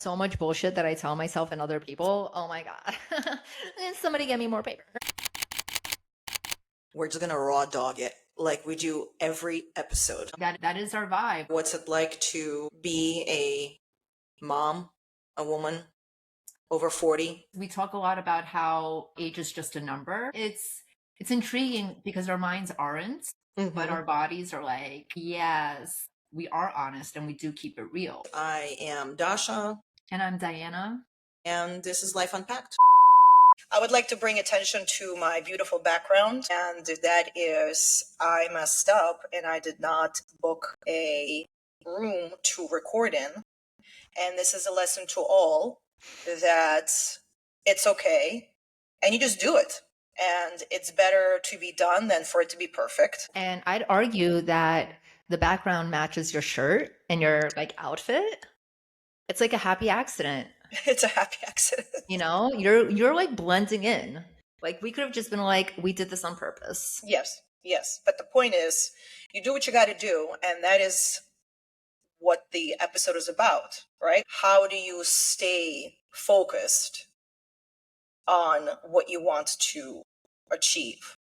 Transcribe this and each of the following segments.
So much bullshit that I tell myself and other people. Oh my God. And somebody get me more paper. We're just gonna raw dog it like we do every episode. That is our vibe. What's it like to be a mom, a woman over 40? We talk a lot about how age is just a number. It's intriguing because our minds aren't, but our bodies are like, yes, we are honest and we do keep it real. I am Dasha, And I'm Diana. and this is Life Unpacked. I would like to bring attention to my beautiful background, and that is I messed up and I did not book a room to record in. And this is a lesson to all that it's okay and you just do it. And it's better to be done than for it to be perfect. And I'd argue that the background matches your shirt and your like outfit. It's like a happy accident. It's a happy accident. You know, you're like blending in. Like we could have just been like, we did this on purpose. Yes, yes. But the point is, you do what you got to do, and that is what the episode is about, right? How do you stay focused on what you want to achieve?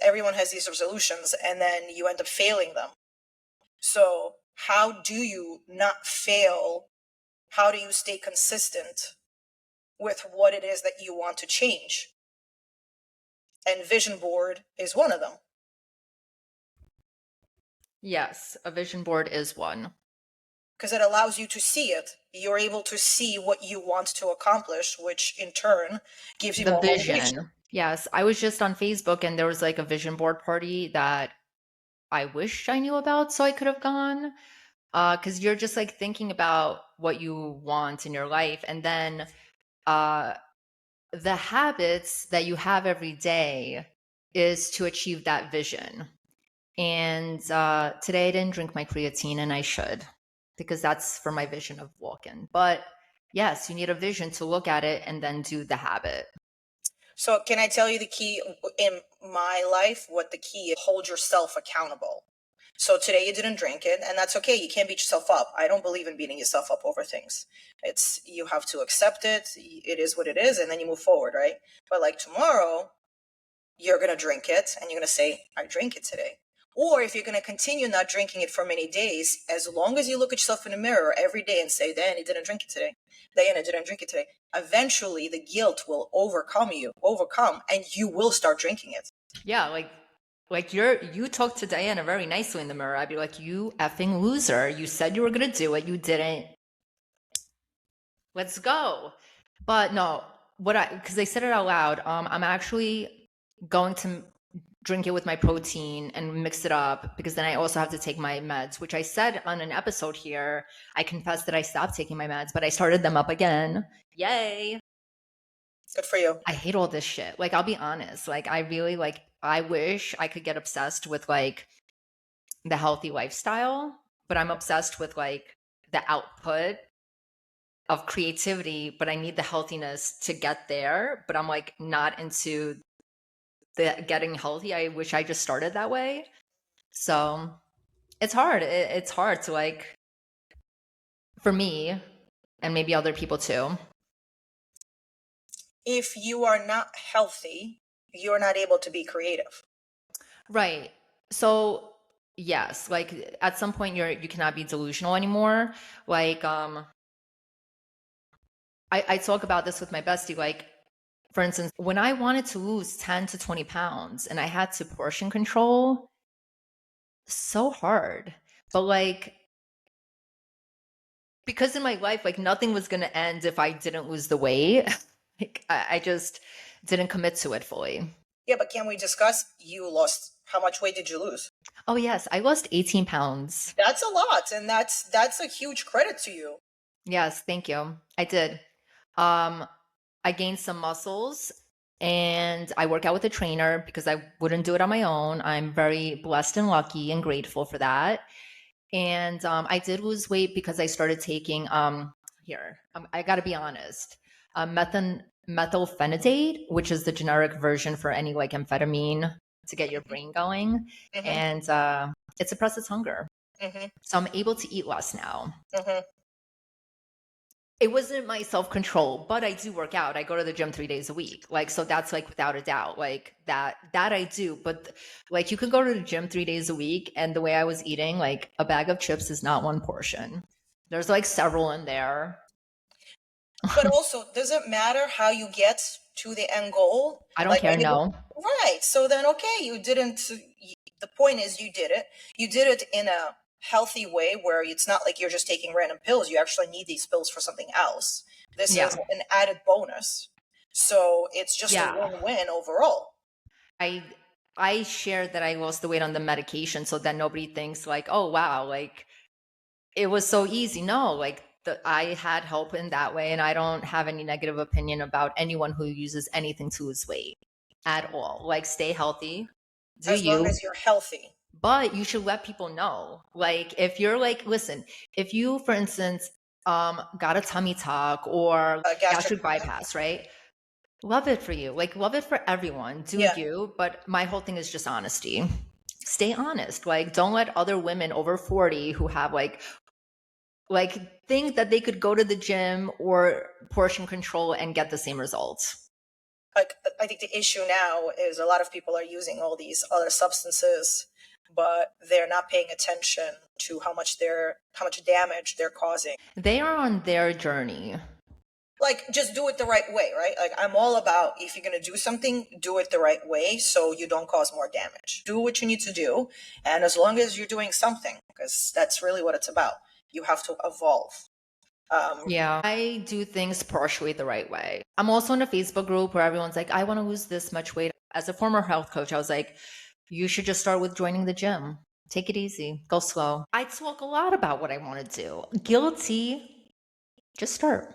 Everyone has these resolutions, and then you end up failing them. So, how do you not fail? How do you stay consistent with what it is that you want to change? And vision board is one of them. Yes, a vision board is one. Because it allows you to see it. You're able to see what you want to accomplish, which in turn gives you The more vision. motivation. Yes, I was just on Facebook and there was like a vision board party that I wish I knew about so I could have gone. Because you're just like thinking about what you want in your life, and then the habits that you have every day is to achieve that vision. And today I didn't drink my creatine, and I should, because that's for my vision of walking. But yes, you need a vision to look at it and then do the habit. So, can I tell you the key in my life? What the key is? Hold yourself accountable. So today you didn't drink it, and that's okay. You can't beat yourself up. I don't believe in beating yourself up over things. You have to accept it. It is what it is, and then you move forward, right? But like tomorrow, you're gonna drink it, and you're gonna say, "I drank it today." Or if you're gonna continue not drinking it for many days, as long as you look at yourself in the mirror every day and say, "Diana didn't drink it today. Diana didn't drink it today," eventually the guilt will overcome, and you will start drinking it. Yeah, like you talk to Diana very nicely in the mirror. I'd be like, you effing loser. You said you were gonna do it, you didn't. Let's go. But no, because they said it out loud, I'm actually going to drink it with my protein and mix it up, because then I also have to take my meds, which I said on an episode here. I confessed that I stopped taking my meds, but I started them up again. Yay. Good for you. I hate all this shit. Like, I'll be honest. Like, I really I wish I could get obsessed with like the healthy lifestyle, but I'm obsessed with like the output of creativity, but I need the healthiness to get there. But I'm like not into the getting healthy. I wish I just started that way. So it's hard. It's hard to like, for me, and maybe other people too. If you are not healthy, you're not able to be creative. Right. So yes, like at some point you cannot be delusional anymore. Like I talk about this with my bestie. Like, for instance, when I wanted to lose 10 to 20 pounds and I had to portion control, so hard. But like, because in my life, like nothing was going to end if I didn't lose the weight. Like, I just didn't commit to it fully. Yeah, but can we discuss how much weight did you lose? Oh yes, I lost 18 pounds. That's a lot, and that's a huge credit to you. Yes, thank you. I did. I gained some muscles, and I work out with a trainer because I wouldn't do it on my own. I'm very blessed and lucky and grateful for that. And I did lose weight because I started taking I got to be honest, methylphenidate, which is the generic version for any like amphetamine to get your brain going, and it suppresses hunger. So I'm able to eat less now. it wasn't my self-control, but I do work out. I go to the gym 3 days a week. Like, so that's like without a doubt, like that I do. But like you could go to the gym 3 days a week and the way I was eating, like a bag of chips is not one portion. There's like several in there. But also, does it matter how you get to the end goal? I don't Like, care, no. right. So then, okay, you didn't, the point is you did it. You did it in a healthy way where it's not like you're just taking random pills. You actually need these pills for something else. This is Yeah. an added bonus. So it's just a Yeah. win-win overall. I I shared that I lost the weight on the medication so that nobody thinks like, "Oh, wow, like it was so easy." No, like I had help in that way, and I don't have any negative opinion about anyone who uses anything to lose weight at all. Like, stay healthy, do As long you, as you're healthy. but you should let people know. Like, if you're like, listen, if you, for instance, got a tummy tuck or Gastric. gastric bypass, right? Love it for you. Like, love it for everyone. Do Yeah. you? But my whole thing is just honesty. Stay honest. Like, don't let other women over 40 who have like think that they could go to the gym or portion control and get the same results. Like, I think the issue now is a lot of people are using all these other substances, but they're not paying attention to how much damage they're causing. They are on their journey. Like, just do it the right way, right? Like, I'm all about, if you're going to do something, do it the right way so you don't cause more damage. Do what you need to do, and as long as you're doing something, because that's really what it's about, you have to evolve. Yeah, I do things partially the right way. I'm also in a Facebook group where everyone's like, I want to lose this much weight. As a former health coach, I was like, you should just start with joining the gym. Take it easy, go slow. I talk a lot about what I want to do. Guilty, just start.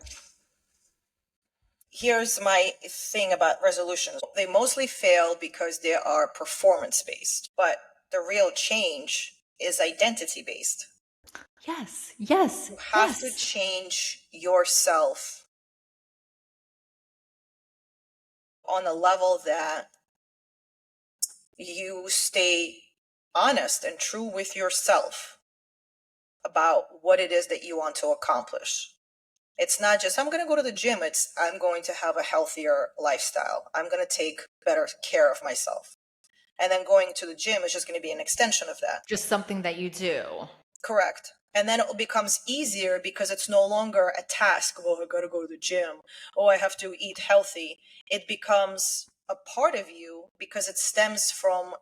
Here's my thing about resolutions. They mostly fail because they are performance based, but the real change is identity based. Yes, yes, You have to yes. change yourself on a level that you stay honest and true with yourself about what it is that you want to accomplish. It's not just, I'm going to go to the gym. It's, I'm going to have a healthier lifestyle. I'm going to take better care of myself. And then going to the gym is just going to be an extension of that. Just something that you do. Correct. And then it becomes easier because it's no longer a task. Oh, I got to go to the gym. Oh, I have to eat healthy. It becomes a part of you because it stems from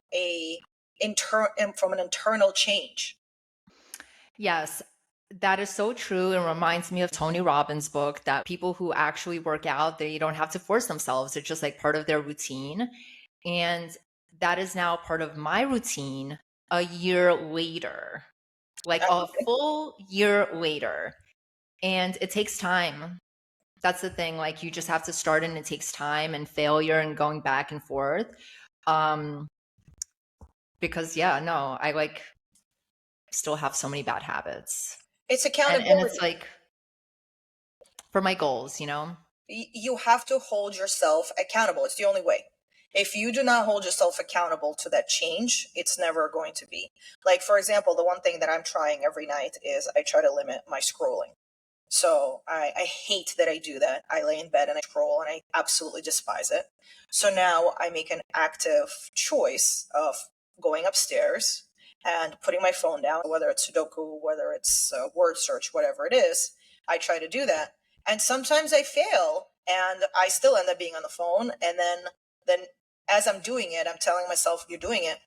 from an internal change. Yes, that is so true. It reminds me of Tony Robbins' book that people who actually work out, they don't have to force themselves. It's just like part of their routine. And that is now part of my routine a year later, like a full year later. And it takes time. That's the thing. Like you just have to start and it takes time and failure and going back and forth. Um, because yeah, no, I like still have so many bad habits. It's And accountability. it's like for my goals, you know? You have to hold yourself accountable. It's the only way. If you do not hold yourself accountable to that change, it's never going to be. Like, for example, the one thing that I'm trying every night is I try to limit my scrolling. So I hate that I do that. I lay in bed and I scroll and I absolutely despise it. So now I make an active choice of going upstairs and putting my phone down, whether it's Sudoku, whether it's word search, whatever it is. I try to do that. And sometimes I fail and I still end up being on the phone. And then as I'm doing it, I'm telling myself, you're doing it.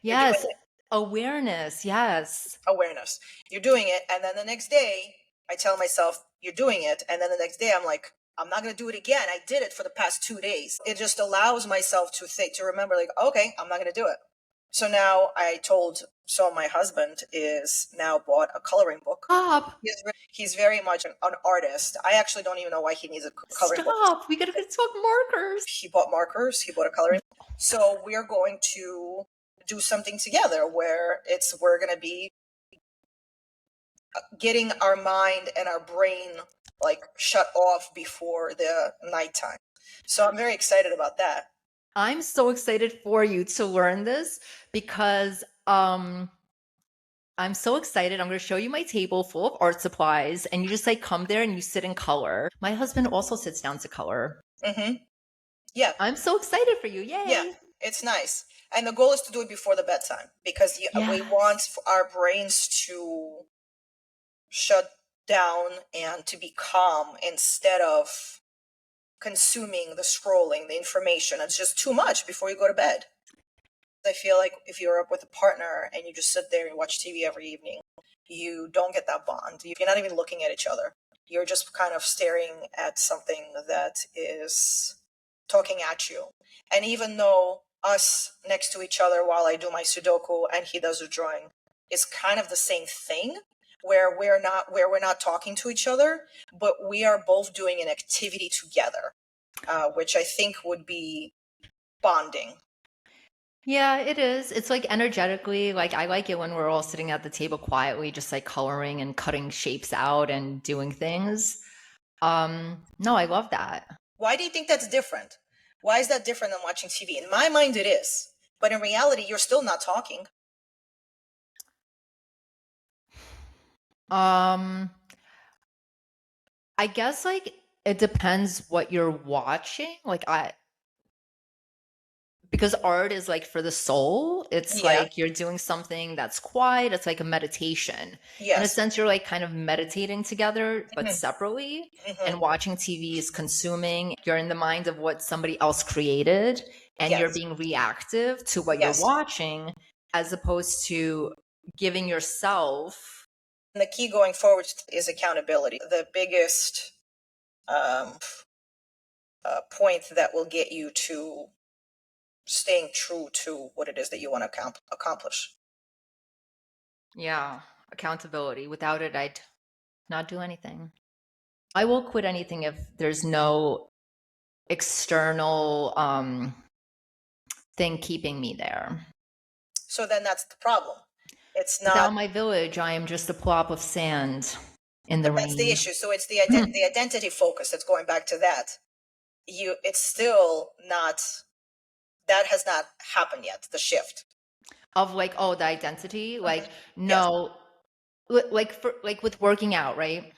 You're doing Yes. it. Awareness. Yes. Awareness. You're doing it. And then the next day, I tell myself, you're doing it. And then the next day, I'm like, I'm not going to do it again. I did it for the past 2 days. It just allows myself to think, to remember, like, okay, I'm not going to do it. So now so my husband is now bought a coloring book. Stop. He's very much an artist. I actually don't even know why he needs a coloring book. Stop. We gotta talk markers. He bought markers. He bought a coloring book. So we're going to do something together where we're going to be getting our mind and our brain like shut off before the nighttime. So I'm very excited about that. I'm so excited for you to learn this because I'm so excited. I'm going to show you my table full of art supplies, and you just like come there and you sit and color. My husband also sits down to color. Mm-hmm. Yeah. I'm so excited for you. Yeah. Yay. It's nice. And the goal is to do it before the bedtime because we want Yes. our brains to shut down and to be calm instead of consuming the scrolling, the information. It's just too much before you go to bed. I feel like if you're up with a partner and you just sit there and watch TV every evening, you don't get that bond. You're not even looking at each other. You're just kind of staring at something that is talking at you. And even though us next to each other while I do my Sudoku and he does the drawing is kind of the same thing, where we're not talking to each other, but we are both doing an activity together, which I think would be bonding. Yeah, it is. It's like energetically, like I like it when we're all sitting at the table quietly, just like coloring and cutting shapes out and doing things. No, I love that. Why do you think that's different? Why is that different than watching TV? In my mind, it is. But in reality, you're still not talking. Um, I guess like it depends what you're watching. Because art is like for the soul. It's Yeah. like you're doing something that's quiet. It's like a meditation. In a Yes. sense, you're like kind of meditating together, but Mhm. separately. Mhm. And watching TV is consuming. You're in the mind of what somebody else created, and you're Yes. being reactive to what you're Yes. watching, as opposed to giving yourself. And the key going forward is accountability. The biggest point that will get you to staying true to what it is that you want to accomplish. Yeah, accountability. Without it, I'd not do anything. I will quit anything if there's no external thing keeping me there. So then that's the problem. It's not. Without my village, I am just a plop of sand in the But that's the rain. issue. So it's the identity focus that's going back to that. It's still not. That has not happened yet. The shift. Of like, oh, the identity. Like, Yes. no, like with working out, right?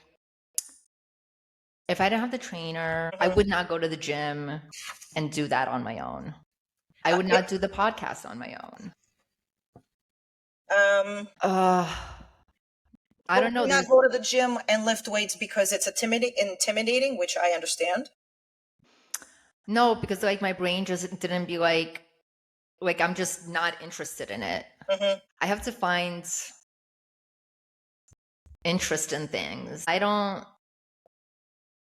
If I didn't have the trainer, I Mhm. would not go to the gym and do that on my own. I would not do the podcast on my own. I don't know. Do not go to the gym and lift weights because it's intimidating, which I understand. No, because like my brain just didn't be like I'm just not interested in it. Mm-hmm. I have to find interest in things. I don't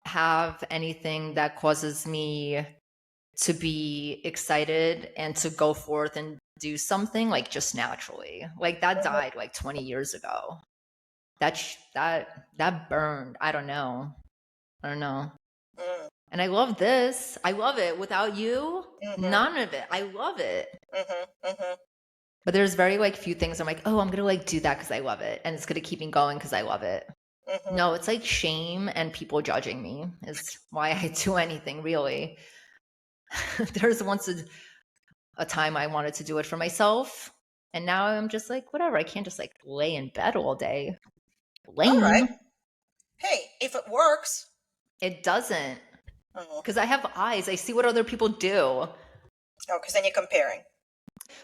have anything that causes me to be excited and to go forth and do something like just naturally. Like that died like 20 years ago. That burned. I don't know. Mm. And I love this. I love it. Without you, Mm-hmm. none of it. I love it. Mm-hmm. Mm-hmm. But there's very like few things I'm like, oh, I'm gonna like do that because I love it, and it's gonna keep me going because I love it. Mm-hmm. No, it's like shame and people judging me is why I do anything really. There's once a time I wanted to do it for myself, and now I'm just like, whatever. I can't just like lay in bed all day. Lame. All right. Hey, if it works. It doesn't. Oh, Because I have eyes. I see what other people do. because then you're comparing.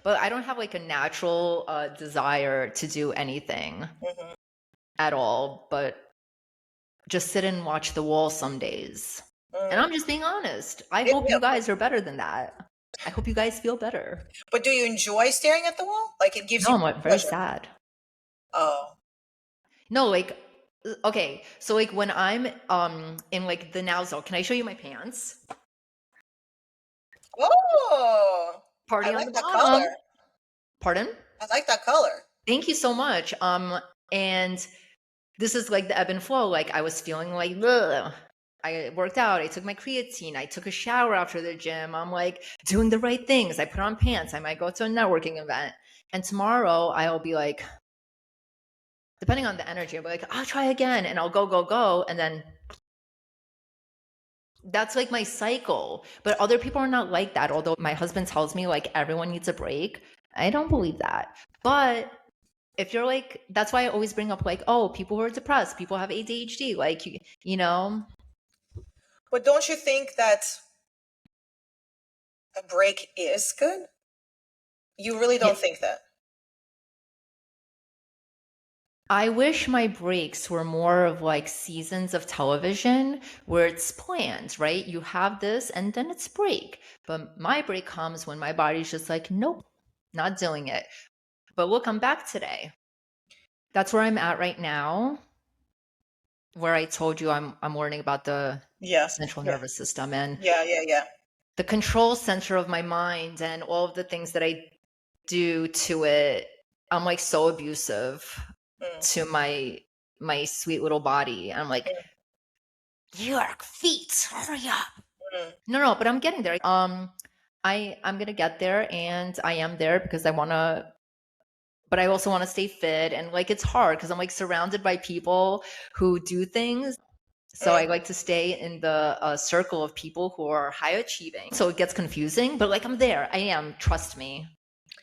But I don't have like a natural desire to do anything Mm-hmm. at all, but just sit and watch the wall some days. And I'm just being honest. I hope you guys are better than that. I hope you guys feel better. But do you enjoy staring at the wall? Like it gives No, you I'm very sad. Oh. No, like okay. So like when I'm in like the nozzle, can I show you my pants? Oh. Party I on like the that bottom. color. Pardon? I like that color. Thank you so much. And this is like the ebb and flow. Like I was feeling like, ugh. I worked out. I took my creatine. I took a shower after the gym. I'm like doing the right things. I put on pants. I might go to a networking event. And tomorrow I'll be like, depending on the energy, I'll be like, I'll try again. And I'll go. And then that's like my cycle. But other people are not like that. Although my husband tells me like everyone needs a break. I don't believe that. But If you're like, that's why I always bring up like, oh, people who are depressed, people have ADHD, like, you know. But don't you think that a break is good? You really Yeah, don't think that? I wish my breaks were more of like seasons of television where it's planned, right? You have this and then it's break. But my break comes when my body's just like, nope, not doing it. But we'll come back today. That's where I'm at right now, where I told you I'm learning about the Yeah, central yeah, nervous system and yeah. the control center of my mind and all of the things that I do to it. I'm like so abusive Mm, to my sweet little body. I'm like, mm, your feet, hurry up. mm. No, but I'm getting there. I'm gonna get there, and I am there because I want to, but I also want to stay fit. And like it's hard because I'm like surrounded by people who do things. So I Mm. like to stay in the circle of people who are high achieving. So it gets confusing, but like I'm there. I am. Trust me.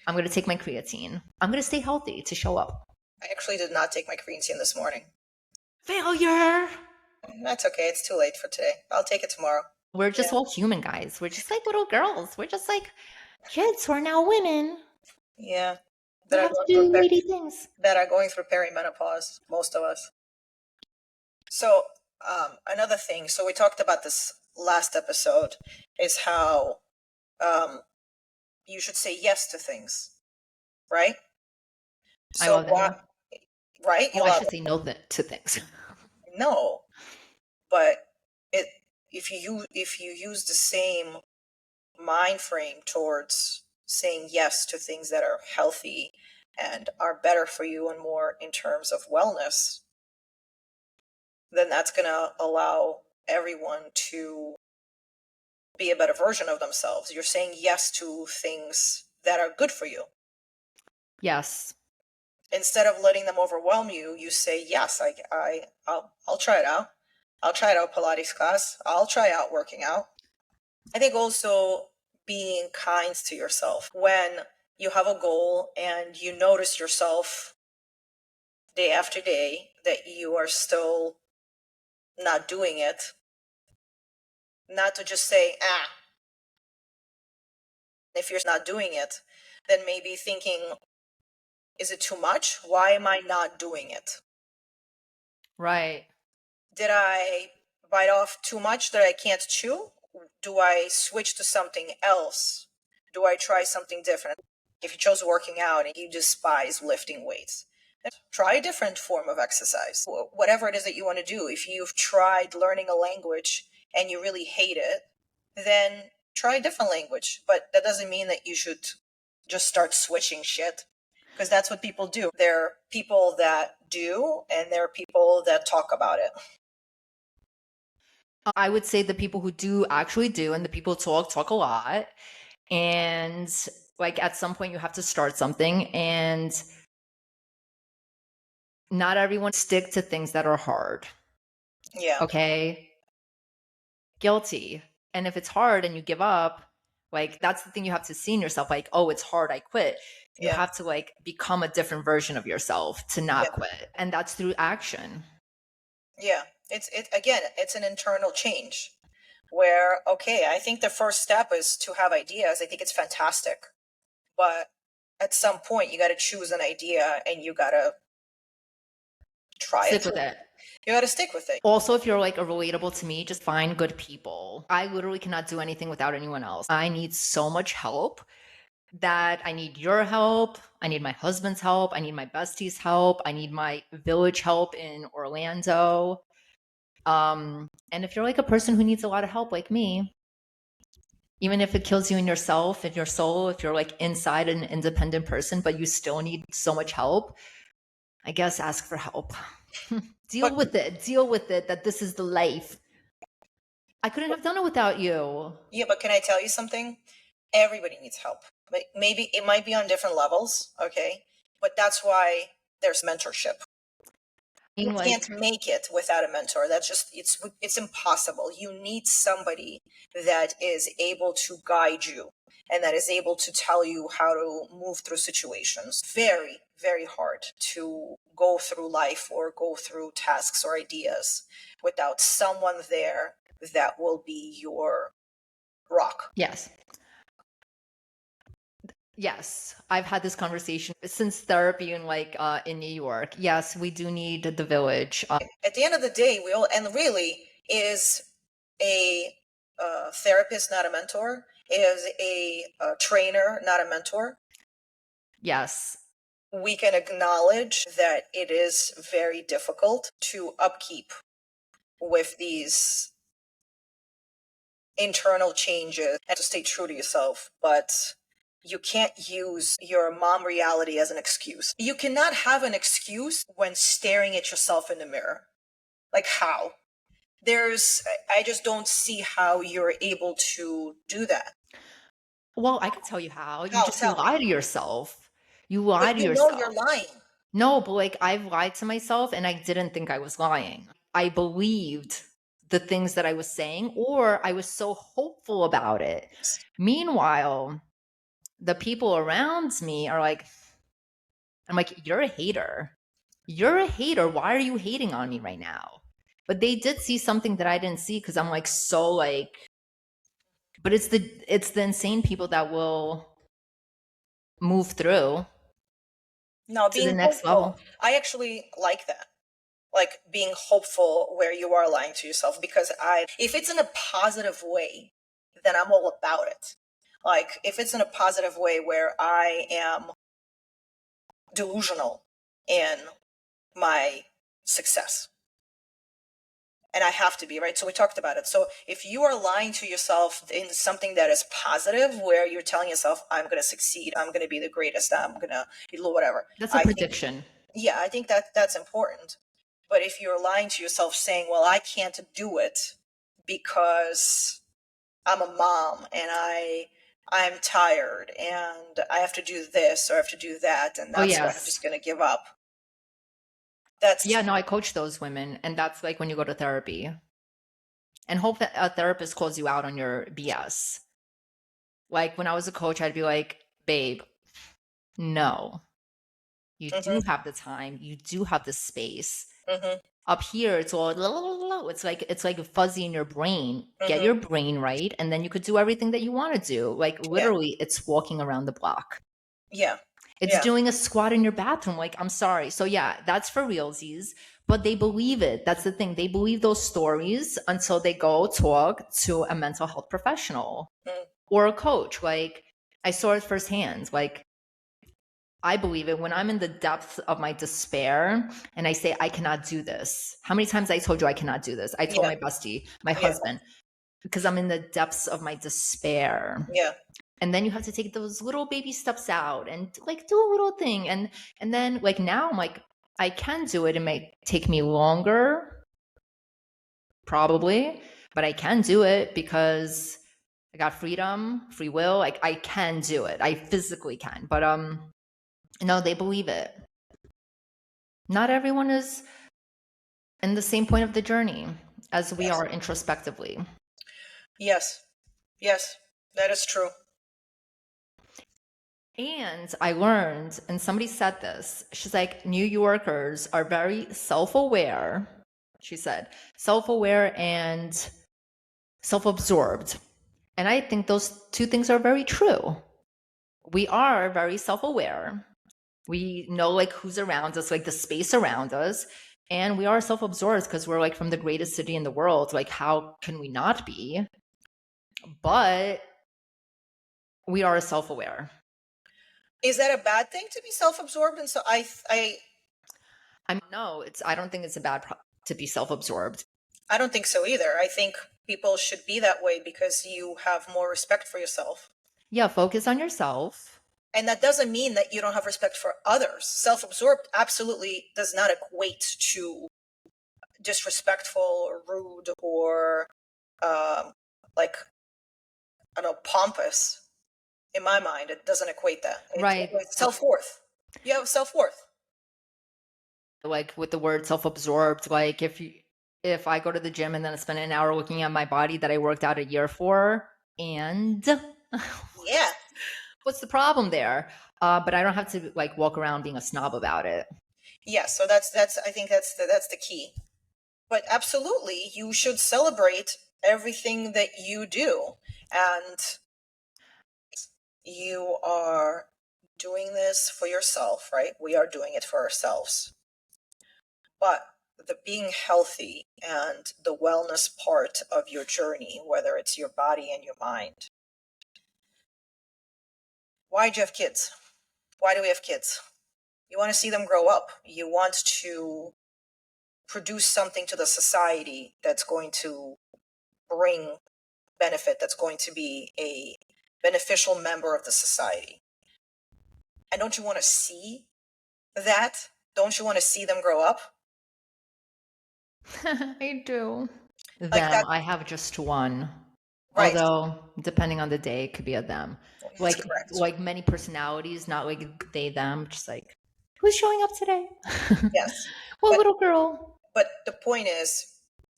I'm gonna take my creatine. I'm gonna stay healthy to show up. I actually did not take my creatine this morning. Failure. That's okay. It's too late for today. I'll take it tomorrow. We're just Yeah, all human, guys. We're just like little girls. We're just like kids who are now women yeah. who That are have to going through do lady things. perimenopause. Most of us. So another thing. So we talked about this last episode is how you should say yes to things, right? I So love that. Yeah. what? Right? Oh, You I love should it. say no to things. No, but it if you use the same mind frame towards saying yes to things that are healthy and are better for you and more in terms of wellness, then that's going to allow everyone to be a better version of themselves. You're saying yes to things that are good for you. Yes. Instead of letting them overwhelm you, you say yes. I'll try it out. I'll try it out Pilates class. I'll try out working out. I think also being kind to yourself when you have a goal and you notice yourself day after day that you are still not doing it, not to just say, ah, if you're not doing it, then maybe thinking, is it too much? Why am I not doing it? Right. Did I bite off too much that I can't chew? Do I switch to something else? Do I try something different? If you chose working out and you despise lifting weights, try a different form of exercise. Whatever it is that you want to do. If you've tried learning a language and you really hate it, then try a different language. But that doesn't mean that you should just start switching shit, because that's what people do. There are people that do, and there are people that talk about it. I would say the people who do actually do, and the people who talk a lot. And like at some point, you have to start something, and not everyone stick to things that are hard. Yeah, Okay. Guilty. And if it's hard and you give up, like that's the thing you have to see in yourself, like, oh, it's hard, I quit. You yeah, have to like become a different version of yourself to yeah, not quit. And that's through action. yeah. It again. It's an internal change where, okay, I think the first step is to have ideas. I think it's fantastic, but at some point you got to choose an idea and you got to try it Stick through. with it. You got to stick with it. Also, if you're like a relatable to me, just find good people. I literally cannot do anything without anyone else. I need so much help that I need your help. I need my husband's help. I need my bestie's help. I need my village help in Orlando. And if you're like a person who needs a lot of help like me, even if it kills you in yourself, in your soul, if you're like inside an independent person, but you still need so much help, I guess ask for help. Deal But with it. Deal with it that this is the life. I couldn't have done it without you. yeah, but can I tell you something? Everybody needs help. But maybe it might be on different levels, okay? But that's why there's mentorship. You Being like, can't make it without a mentor. That's just it's impossible. You need somebody that is able to guide you and that is able to tell you how to move through situations. Very, very hard to go through life or go through tasks or ideas without someone there that will be your rock. Yes. Yes, I've had this conversation since therapy in New York. Yes, we do need the village. At the end of the day, we all, and really, is a therapist not a mentor? Is a trainer not a mentor? Yes. We can acknowledge that it is very difficult to upkeep with these internal changes and to stay true to yourself, but you can't use your mom reality as an excuse. You cannot have an excuse when staring at yourself in the mirror. Like, how? I just don't see how you're able to do that. Well, I can tell you how. You How? just Tell lie me. to yourself. You lie But to you know yourself. you're lying. No, but like I've lied to myself and I didn't think I was lying. I believed the things that I was saying, or I was so hopeful about it. Meanwhile, the people around me are like, I'm like, you're a hater. You're a hater. Why are you hating on me right now? But they did see something that I didn't see because I'm like so like, but it's the insane people that will move through No, to the being next hopeful. level. I actually like that. Like being hopeful where you are lying to yourself, because if it's in a positive way, then I'm all about it. Like if it's in a positive way where I am delusional in my success, and I have to be, right? So we talked about it. So if you are lying to yourself in something that is positive, where you're telling yourself, I'm going to succeed, I'm going to be the greatest, I'm going to do whatever. That's a prediction. I think that that's important. But if you're lying to yourself saying, well, I can't do it because I'm a mom and I'm tired and I have to do this or I have to do that, and Oh, that's why I'm yes. just going to give up. Yeah, no, I coach those women. And that's like when you go to therapy and hope that a therapist calls you out on your BS. Like when I was a coach, I'd be like, babe, no, you do have the time. You do have the space. Up here, it's all, it's like fuzzy in your brain. Get your brain right. And then you could do everything that you want to do. Like literally, it's walking around the block. Yeah. It's doing a squat in your bathroom. Like, I'm sorry. So yeah, that's for realsies, but they believe it. That's the thing. They believe those stories until they go talk to a mental health professional or a coach. Like I saw it firsthand. Like I believe it when I'm in the depths of my despair and I say, I cannot do this. How many times I told you I cannot do this? I told my bestie, my husband, because I'm in the depths of my despair. Yeah. And then you have to take those little baby steps out and like do a little thing. And then like now I'm like, I can do it. It may take me longer, probably, but I can do it because I got freedom, free will. Like I can do it. I physically can. But no, they believe it. Not everyone is in the same point of the journey as we are introspectively. Yes. Yes, that is true. And I learned, and somebody said this, she's like, New Yorkers are very self-aware, she said, self-aware and self-absorbed. And I think those two things are very true. We are very self-aware. We know like who's around us, like the space around us. And we are self-absorbed because we're like from the greatest city in the world. Like, how can we not be? But we are self-aware. Is that a bad thing to be self-absorbed? And so no, I don't think it's a bad to be self-absorbed. I don't think so either. I think people should be that way because you have more respect for yourself. Yeah, focus on yourself. And that doesn't mean that you don't have respect for others. Self-absorbed absolutely does not equate to disrespectful or rude or like, I don't know, pompous. In my mind, it doesn't equate that. Right. It's self-worth. You have self-worth. Like with the word self-absorbed, like if I go to the gym and then I spend an hour looking at my body that I worked out a year for, and Yeah. What's the problem there? But I don't have to like walk around being a snob about it. Yes, so that's I think that's the key. But absolutely, you should celebrate everything that you do, and you are doing this for yourself, right? We are doing it for ourselves. But the being healthy and the wellness part of your journey, whether it's your body and your mind. Why do you have kids? Why do we have kids? You want to see them grow up. You want to produce something to the society that's going to bring benefit, that's going to be a beneficial member of the society. And don't you want to see that? Don't you want to see them grow up? I do. Like Them, that, I have just one. right? Although, depending on the day, it could be a them. That's correct. Like many personalities, not like they them, just like who's showing up today? Yes. What But little girl? the point is,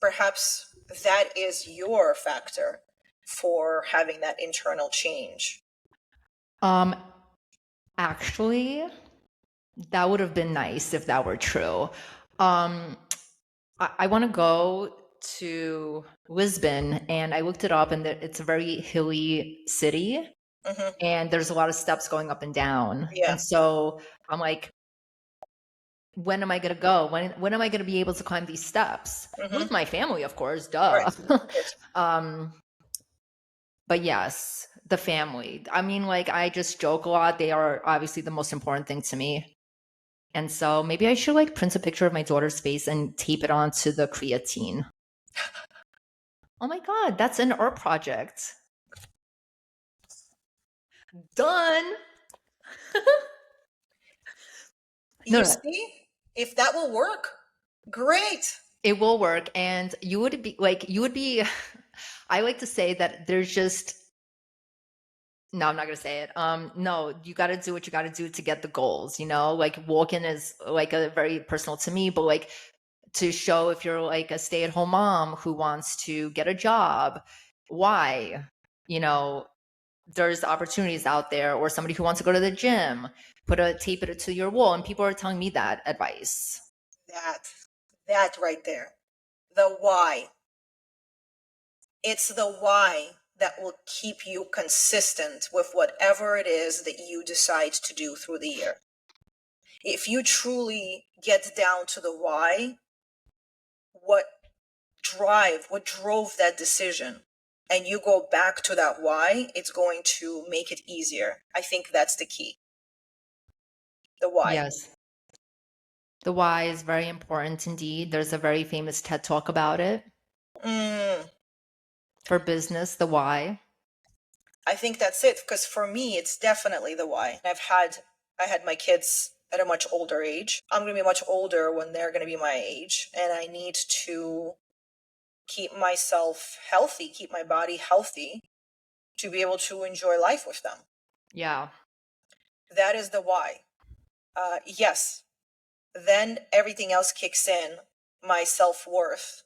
perhaps that is your factor for having that internal change. Um, actually, that would have been nice if that were true. Um, I want to go to Lisbon, and I looked it up, and it's a very hilly city, Hmm. and there's a lot of steps going up and down. Yeah. And so I'm like, when am I going to go? When am I going to be able to climb these steps Hmm. with my family? Of course, Right. duh. Of course. um, but yes, the family. I mean, like I just joke a lot. They are obviously the most important thing to me. And so maybe I should like print a picture of my daughter's face and tape it onto the creatine. Oh my God, that's an art project. Done. No, You no, see, if that will work, great. it will work. And you would be, I like to say that there's just, no, I'm not going to say it. No, you got to do what you got to do to get the goals, you know, like walking is like a very personal to me, but like to show if you're like a stay-at-home mom who wants to get a job, why, you know, there's opportunities out there, or somebody who wants to go to the gym, tape it to your wall. And people are telling me that advice. That, that right there. The why. It's the why that will keep you consistent with whatever it is that you decide to do through the year. If you truly get down to the why, what what drove that decision, and you go back to that why, it's going to make it easier. I think that's the key. The why. Yes. The why is very important indeed. There's a very famous TED talk about it Mm, for business, the why. I think that's it. Because for me, it's definitely the why. I had my kids at a much older age. I'm going to be much older when they're going to be my age, and I need to keep myself healthy, keep my body healthy to be able to enjoy life with them. Yeah. That is the why. Yes, then everything else kicks in, my self-worth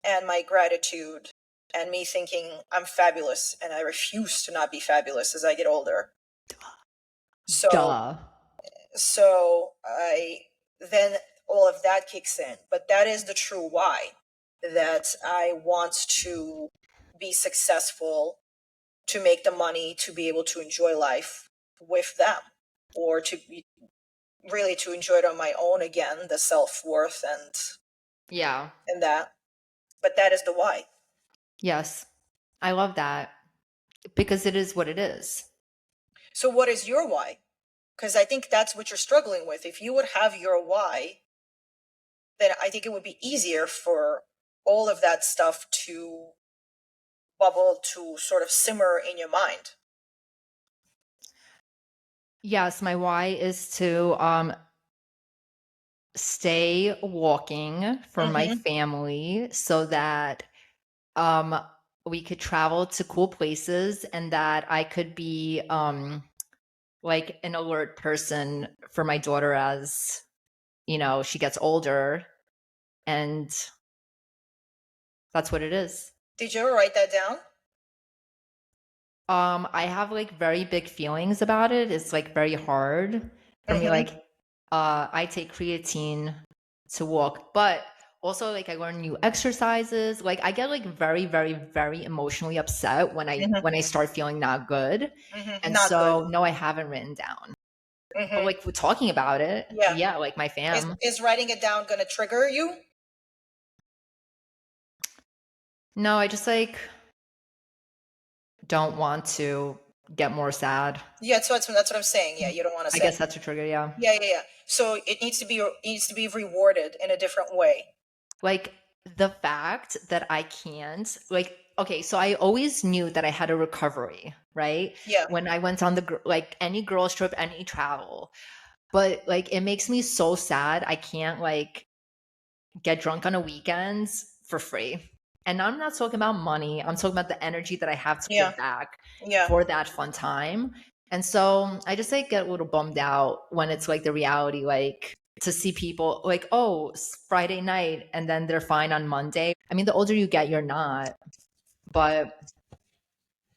and my gratitude and me thinking I'm fabulous and I refuse to not be fabulous as I get older. So Duh. I then all of that kicks in. But that is the true why, that I want to be successful, to make the money, to be able to enjoy life with them, or to be really to enjoy it on my own again, the self-worth Yeah. and that. But that is the why. Yes. I love that because it is what it is. So what is your why? Because I think that's what you're struggling with. If you would have your why, then I think it would be easier for all of that stuff to bubble, to sort of simmer in your mind. Yes, my why is to stay walking for my Mm-hmm. family so that um we could travel to cool places, and that I could be like an alert person for my daughter as, you know, she gets older. And that's what it is. Did you ever write that down? I have like very big feelings about it. It's like very hard for me. Mm-hmm. Like, I take creatine to walk, but also like I learn new exercises. Like I get like very, very, very emotionally upset Mm-hmm. when I start feeling not good. Mm-hmm. And Not good. so no, I haven't written down. But Mm-hmm. like we're talking about it. Yeah. Yeah, like my Is fam. is writing it down gonna trigger you? No, I just like don't want to get more sad. Yeah, so that's what I'm saying. Yeah, you don't want to I say. guess that's a trigger, yeah. Yeah, yeah, yeah. So it needs to be rewarded in a different way. Like the fact that I can't, like, okay, so I always knew that I had a recovery, right? Yeah. When I went on like any girls trip, any travel. But like it makes me so sad. I can't like get drunk on a weekends for free. And I'm not talking about money. I'm talking about the energy that I have to Yeah. give back Yeah. for that fun time. And so I just like get a little bummed out when it's like the reality, like to see people like, oh, it's Friday night and then they're fine on Monday. I mean, the older you get, you're not. But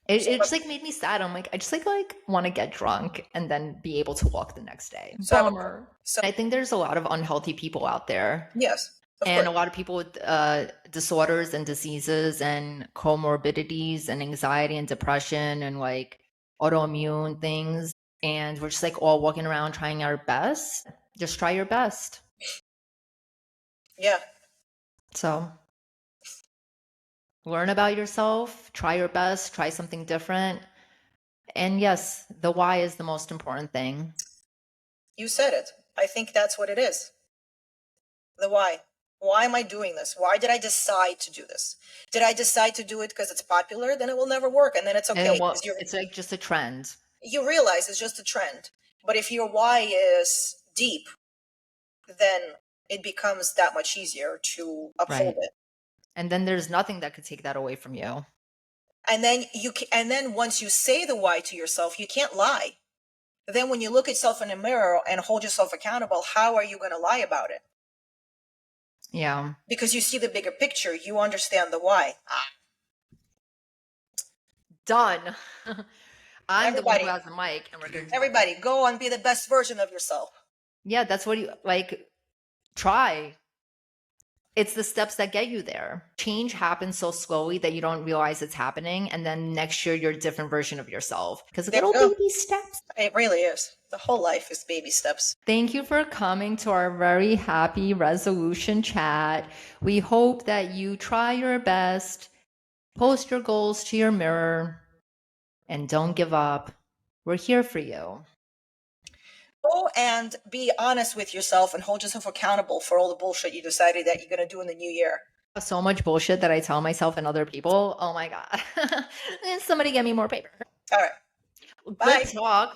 So, it just like made me sad. I'm like, I just like want to get drunk and then be able to walk the next day. so I have a, Bummer. so I think there's a lot of unhealthy people out there, yes, of and course. a lot of people with disorders and diseases and comorbidities and anxiety and depression and like autoimmune things. And we're just like all walking around trying our best. Just try your best. Yeah. So learn about yourself, try your best, try something different. And yes, the why is the most important thing. You said it. I think that's what it is. The why. Why am I doing this? Why did I decide to do this? Did I decide to do it because it's popular? Then it will never work, and then it's And okay because it's like just a trend. you realize it's just a trend. But if your why is deep, then it becomes that much easier to uphold Right. it. And then there's nothing that could take that away from you. And then once you say the why to yourself, you can't lie. Then when you look at yourself in the mirror and hold yourself accountable, how are you going to lie about it? Yeah. Because you see the bigger picture, you understand the why. Done. I'm the one who Everybody, has the mic and we're good. everybody, go and be the best version of yourself. Yeah, that's what you like. Try. It's the steps that get you there. Change happens so slowly that you don't realize it's happening. And then next year, you're a different version of yourself because There we little go. baby steps. It really is. The whole life is baby steps. Thank you for coming to our very happy resolution chat. We hope that you try your best, post your goals to your mirror, and don't give up. We're here for you. Go and be honest with yourself and hold yourself accountable for all the bullshit you decided that you're going to do in the new year. So much bullshit that I tell myself and other people. Oh my God. Somebody get me more paper. All right. Bye. Good talk.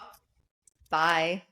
Bye.